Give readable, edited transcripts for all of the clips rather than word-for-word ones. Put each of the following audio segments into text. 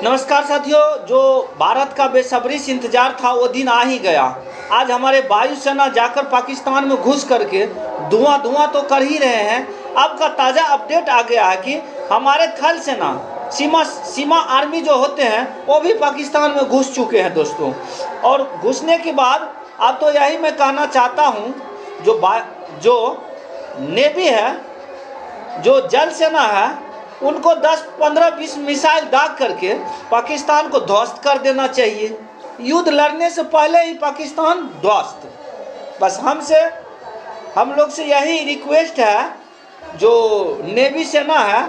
नमस्कार साथियों। जो भारत का बेसब्री से इंतजार था वो दिन आ ही गया। आज हमारे वायुसेना जाकर पाकिस्तान में घुस करके धुआं तो कर ही रहे हैं। अब का ताज़ा अपडेट आ गया है कि हमारे थल सेना सीमा आर्मी जो होते हैं वो भी पाकिस्तान में घुस चुके हैं दोस्तों। और घुसने के बाद अब तो यही मैं कहना चाहता हूँ, जो नेवी है, जो जल सेना है, उनको 10, 15, 20 मिसाइल दाग करके पाकिस्तान को ध्वस्त कर देना चाहिए। युद्ध लड़ने से पहले ही पाकिस्तान ध्वस्त। बस हम लोग से यही रिक्वेस्ट है, जो नेवी सेना है,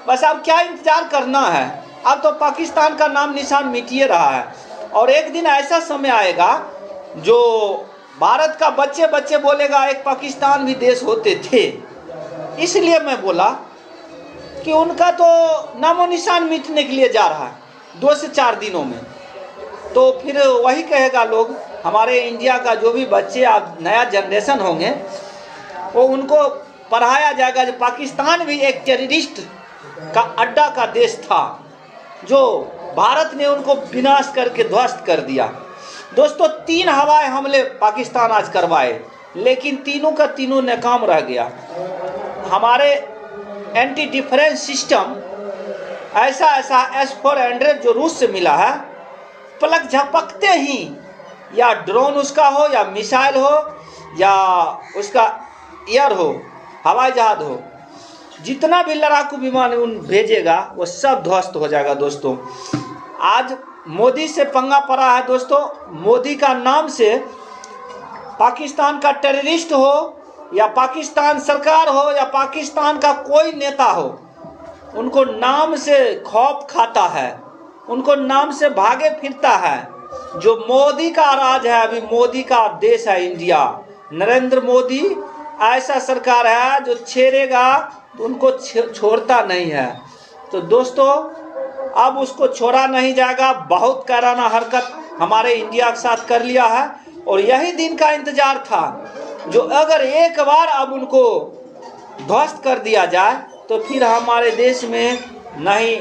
बस अब क्या इंतज़ार करना है। अब तो पाकिस्तान का नाम निशान मिटिए रहा है और एक दिन ऐसा समय आएगा जो भारत का बच्चे बोलेगा एक पाकिस्तान भी देश होते थे। इसलिए मैं बोला कि उनका तो नामो निशान मिटने के लिए जा रहा है 2 से 4 दिनों में। तो फिर वही कहेगा लोग, हमारे इंडिया का जो भी बच्चे अब नया जनरेशन होंगे वो उनको पढ़ाया जाएगा जो पाकिस्तान भी एक टेररिस्ट का अड्डा का देश था, जो भारत ने उनको विनाश करके ध्वस्त कर दिया। दोस्तों 3 हवाई हमले पाकिस्तान आज करवाए, लेकिन तीनों का तीनों नाकाम रह गया। हमारे एंटी डिफरेंस सिस्टम ऐसा S-400 जो रूस से मिला है, पलक झपकते ही या ड्रोन उसका हो या मिसाइल हो या उसका एयर हो, हवाई जहाज हो, जितना भी लड़ाकू विमान उन भेजेगा वो सब ध्वस्त हो जाएगा। दोस्तों आज मोदी से पंगा पड़ा है। दोस्तों मोदी का नाम से पाकिस्तान का टेररिस्ट हो या पाकिस्तान सरकार हो या पाकिस्तान का कोई नेता हो, उनको नाम से खौफ खाता है, उनको नाम से भागे फिरता है। जो मोदी का राज है, अभी मोदी का देश है इंडिया, नरेंद्र मोदी ऐसा सरकार है जो छेड़ेगा तो उनको छोड़ता नहीं है। तो दोस्तों अब उसको छोड़ा नहीं जाएगा। बहुत कराना हरकत हमारे इंडिया के साथ कर लिया है और यही दिन का इंतजार था, जो अगर एक बार अब उनको ध्वस्त कर दिया जाए तो फिर हमारे देश में नहीं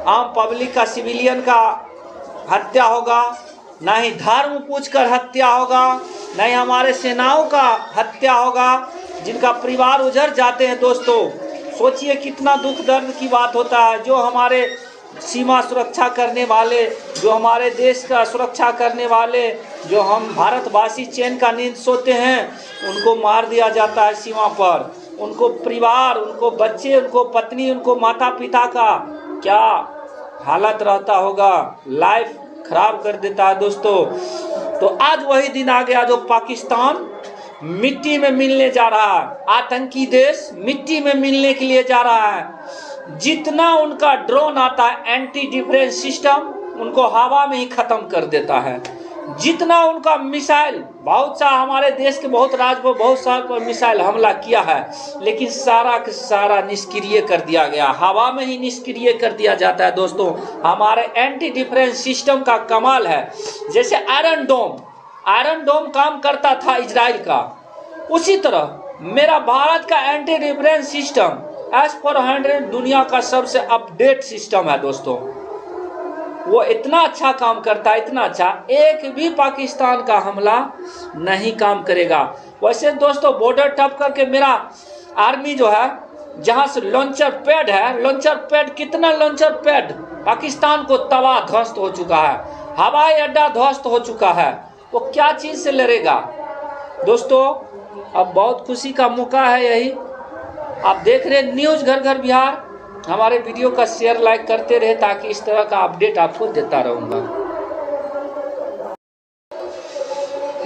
आम पब्लिक का, सिविलियन का हत्या होगा, ना ही धर्म पूछकर हत्या होगा, ना ही हमारे सेनाओं का हत्या होगा, जिनका परिवार उजड़ जाते हैं। दोस्तों सोचिए कितना दुख दर्द की बात होता है। जो हमारे सीमा सुरक्षा करने वाले, जो हमारे देश का सुरक्षा करने वाले, जो हम भारतवासी चैन का नींद सोते हैं, उनको मार दिया जाता है सीमा पर। उनको परिवार, उनको बच्चे, उनको पत्नी, उनको माता पिता का क्या हालत रहता होगा, लाइफ खराब कर देता है। दोस्तों तो आज वही दिन आ गया जो पाकिस्तान मिट्टी में मिलने जा रहा है। आतंकी देश मिट्टी में मिलने के लिए जा रहा है। जितना उनका ड्रोन आता है, एंटी डिफरेंस सिस्टम, उनको हवा में ही ख़त्म कर देता है। जितना उनका मिसाइल, बहुत सा हमारे देश के बहुत राज्य पर बहुत साल पर मिसाइल हमला किया है, लेकिन सारा का सारा निष्क्रिय कर दिया गया, हवा में ही निष्क्रिय कर दिया जाता है। दोस्तों हमारे एंटी डिफरेंस सिस्टम का कमाल है। जैसे आयरन डोम काम करता था इजराइल का, उसी तरह मेरा भारत का एंटी डिफरेंस सिस्टम S-400 दुनिया का सबसे अपडेट सिस्टम है। दोस्तों वो इतना अच्छा काम करता है, इतना अच्छा, एक भी पाकिस्तान का हमला नहीं काम करेगा। वैसे दोस्तों बॉर्डर टप करके मेरा आर्मी जो है, जहाँ से लॉन्चर पैड है, लॉन्चर पैड, कितना लॉन्चर पैड पाकिस्तान को तबाह ध्वस्त हो चुका है, हवाई अड्डा ध्वस्त हो चुका है। वो क्या चीज़ से लड़ेगा। दोस्तों अब बहुत खुशी का मौका है यही। आप देख रहे न्यूज़ घर घर बिहार। हमारे वीडियो का शेयर लाइक करते रहे ताकि इस तरह का अपडेट आपको देता रहूँगा।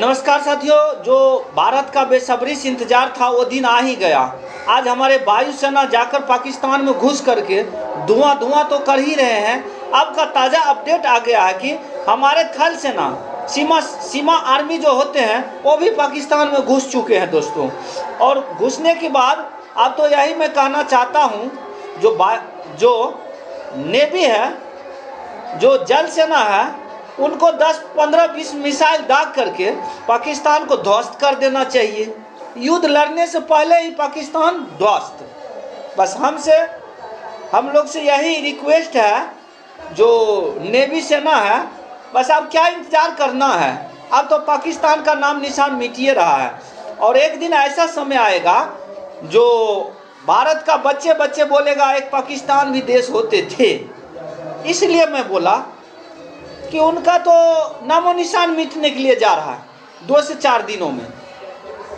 नमस्कार साथियों। जो भारत का बेसब्री से इंतजार था वो दिन आ ही गया। आज हमारे वायुसेना जाकर पाकिस्तान में घुस करके धुआं तो कर ही रहे हैं। अब का ताज़ा अपडेट आ गया है कि हमारे थल सेना सीमा आर्मी जो होते हैं वो भी पाकिस्तान में घुस चुके हैं। दोस्तों और घुसने के बाद अब तो यही मैं कहना चाहता हूँ, जो नेवी है, जो जल सेना है, उनको 10, 15, 20 मिसाइल दाग करके पाकिस्तान को ध्वस्त कर देना चाहिए। युद्ध लड़ने से पहले ही पाकिस्तान ध्वस्त। बस हम लोग से यही रिक्वेस्ट है, जो नेवी सेना है, बस अब क्या इंतज़ार करना है। अब तो पाकिस्तान का नाम निशान मिटिए रहा है और एक दिन ऐसा समय आएगा जो भारत का बच्चे बच्चे बोलेगा एक पाकिस्तान भी देश होते थे। इसलिए मैं बोला कि उनका तो नामो निशान मिटने के लिए जा रहा है 2 से 4 दिनों में।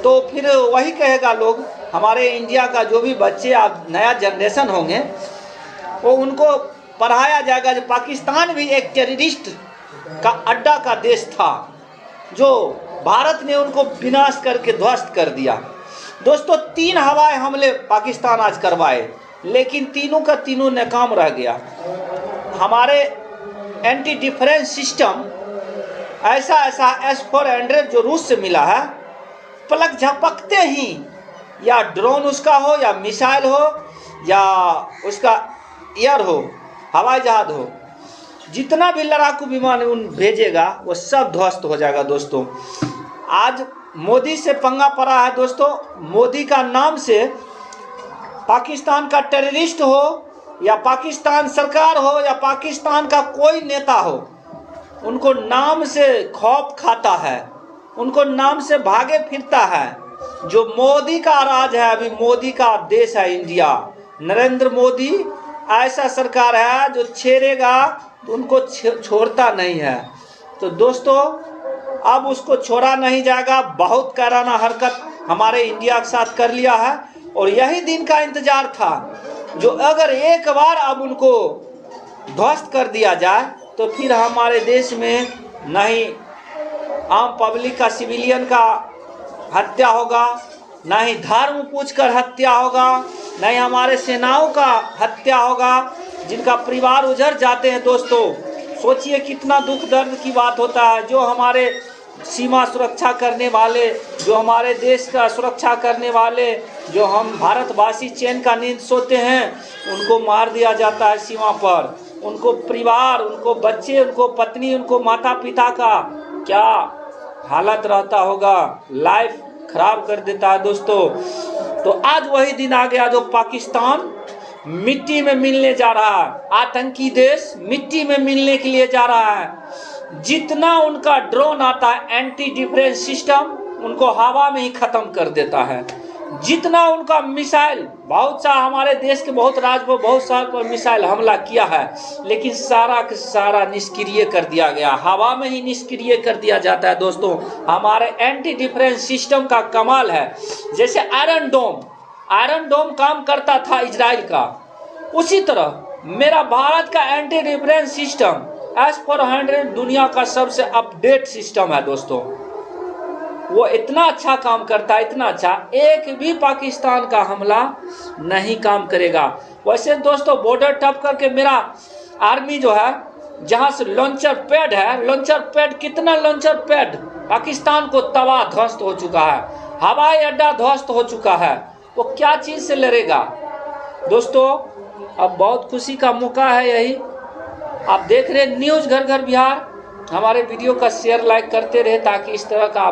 तो फिर वही कहेगा लोग, हमारे इंडिया का जो भी बच्चे अब नया जनरेशन होंगे वो उनको पढ़ाया जाएगा जो पाकिस्तान भी एक टेररिस्ट का अड्डा का देश था, जो भारत ने उनको विनाश करके ध्वस्त कर दिया। दोस्तों 3 हवाई हमले पाकिस्तान आज करवाए, लेकिन तीनों का तीनों नाकाम रह गया। हमारे एंटी डिफरेंस सिस्टम ऐसा S-400 जो रूस से मिला है, पलक झपकते ही या ड्रोन उसका हो या मिसाइल हो या उसका एयर हो, हवाई जहाज हो, जितना भी लड़ाकू विमान उन भेजेगा वो सब ध्वस्त हो जाएगा। दोस्तों आज मोदी से पंगा पड़ा है। दोस्तों मोदी का नाम से पाकिस्तान का टेररिस्ट हो या पाकिस्तान सरकार हो या पाकिस्तान का कोई नेता हो, उनको नाम से खौफ खाता है, उनको नाम से भागे फिरता है। जो मोदी का राज है, अभी मोदी का देश है इंडिया, नरेंद्र मोदी ऐसा सरकार है जो छेड़ेगा तो उनको छोड़ता नहीं है। तो दोस्तों अब उसको छोड़ा नहीं जाएगा। बहुत कराना हरकत हमारे इंडिया के साथ कर लिया है और यही दिन का इंतजार था जो अगर एक बार अब उनको ध्वस्त कर दिया जाए तो फिर हमारे देश में नहीं आम पब्लिक का, सिविलियन का हत्या होगा, ना ही धर्म पूछकर हत्या होगा, ना ही हमारे सेनाओं का हत्या होगा, जिनका परिवार उजड़ जाते हैं। दोस्तों सोचिए कितना दुख दर्द की बात होता है। जो हमारे सीमा सुरक्षा करने वाले, जो हमारे देश का सुरक्षा करने वाले, जो हम भारतवासी चैन का नींद सोते हैं, उनको मार दिया जाता है सीमा पर। उनको परिवार, उनको बच्चे, उनको पत्नी, उनको माता पिता का क्या हालत रहता होगा, लाइफ खराब कर देता है। दोस्तों तो आज वही दिन आ गया जो पाकिस्तान मिट्टी में मिलने जा रहा है। आतंकी देश मिट्टी में मिलने के लिए जा रहा है। जितना उनका ड्रोन आता है, एंटी डिफरेंस सिस्टम उनको हवा में ही खत्म कर देता है। जितना उनका मिसाइल, बहुत सा हमारे देश के बहुत राज्य पर बहुत साल पर मिसाइल हमला किया है, लेकिन सारा का सारा निष्क्रिय कर दिया गया, हवा में ही निष्क्रिय कर दिया जाता है। दोस्तों हमारे एंटी डिफरेंस सिस्टम का कमाल है। जैसे आयरन डोम काम करता था इजराइल का, उसी तरह मेरा भारत का एंटी डिफरेंस सिस्टम S-400 दुनिया का सबसे अपडेट सिस्टम है। दोस्तों वो इतना अच्छा काम करता है, इतना अच्छा, एक भी पाकिस्तान का हमला नहीं काम करेगा। वैसे दोस्तों बॉर्डर टप करके मेरा आर्मी जो है, जहां से लॉन्चर पैड है, लॉन्चर पैड, कितना लॉन्चर पैड पाकिस्तान को तबाह ध्वस्त हो चुका है, हवाई अड्डा ध्वस्त हो चुका है। वो क्या चीज़ से लड़ेगा। दोस्तों अब बहुत खुशी का मौका है यही। आप देख रहे न्यूज़ घर घर बिहार। हमारे वीडियो का शेयर लाइक करते रहे ताकि इस तरह का